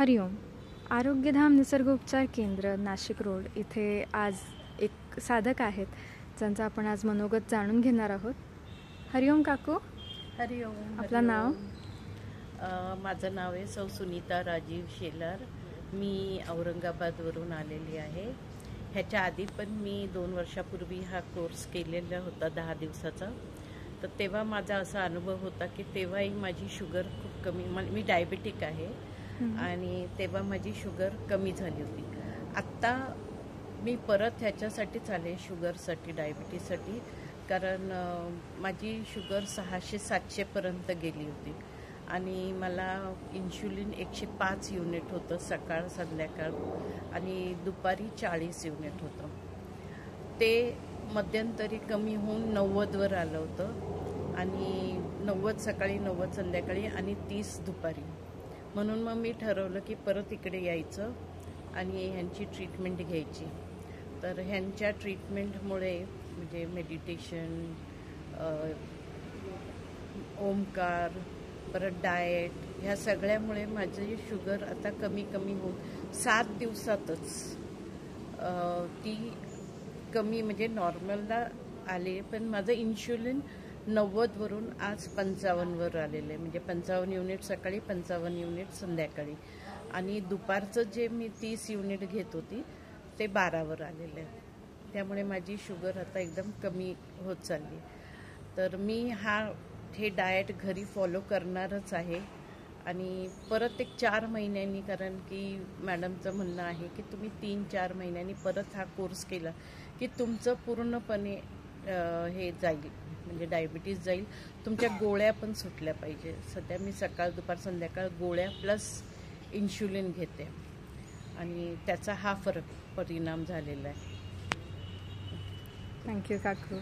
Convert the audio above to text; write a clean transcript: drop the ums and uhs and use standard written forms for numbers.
हरिओम. आरोग्यधाम निसर्गोपचार केंद्र नाशिक रोड इथे आज एक साधक आहेत ज्यांचं आपण आज मनोगत जाणून घेणार आहोत. हरिओम काकू. हरिओम. आपलं नाव? माझं नाव आहे सौ सुनीता राजीव शेलार. मी औरंगाबादवरून आलेली आहे. ह्याच्या आधी पण मी 2 वर्षापूर्वी हा कोर्स केलेला होता 10 दिवसाचा. तर तेव्हा माझा असा अनुभव होता की तेव्हाही माझी शुगर खूप कमी, मी डायबिटिक आहे आणि तेव्हा माझी शुगर कमी झाली होती. आत्ता मी परत ह्याच्यासाठीच आले, शुगरसाठी, डायबिटीससाठी. कारण माझी शुगर 600-700 पर्यंत गेली होती आणि मला इन्शुलिन 105 युनिट होतं सकाळ संध्याकाळ आणि दुपारी 40 युनिट होतं. ते मध्यंतरी कमी होऊन 90वर आलं होतं आणि 90 सकाळी, 90 संध्याकाळी आणि 30 दुपारी. म्हणून मग मी ठरवलं की परत इकडे यायचं आणि ह्यांची ट्रीटमेंट घ्यायची. तर ह्यांच्या ट्रीटमेंटमुळे म्हणजे मेडिटेशन, ओमकार, परत डाएट, ह्या सगळ्यामुळे माझी शुगर आता कमी होऊन 7 दिवसातच ती कमी म्हणजे नॉर्मलला आले. पण माझं इन्शुलिन 90वरून आज 55वर आलेलं आहे. म्हणजे 55 युनिट सकाळी, 55 युनिट संध्याकाळी आणि दुपारचं जे मी 30 युनिट घेत होती ते 12वर आलेलं आहे. त्यामुळे माझी शुगर आता एकदम कमी होत चालली. तर मी हे डाएट घरी फॉलो करणारच आहे आणि परत एक 4 महिन्यांनी, कारण की मॅडमचं म्हणणं आहे की तुम्ही 3-4 महिन्यांनी परत हा कोर्स केला की तुमचं पूर्णपणे हे जाईल, म्हणजे डायबिटीस जाईल. तुमच्या गोळ्या पण सुटल्या पाहिजे. सध्या मी सकाळ दुपार संध्याकाळ गोळ्या प्लस इन्शुलिन घेते आणि त्याचा हा परिणाम झालेला आहे. थँक्यू काकू.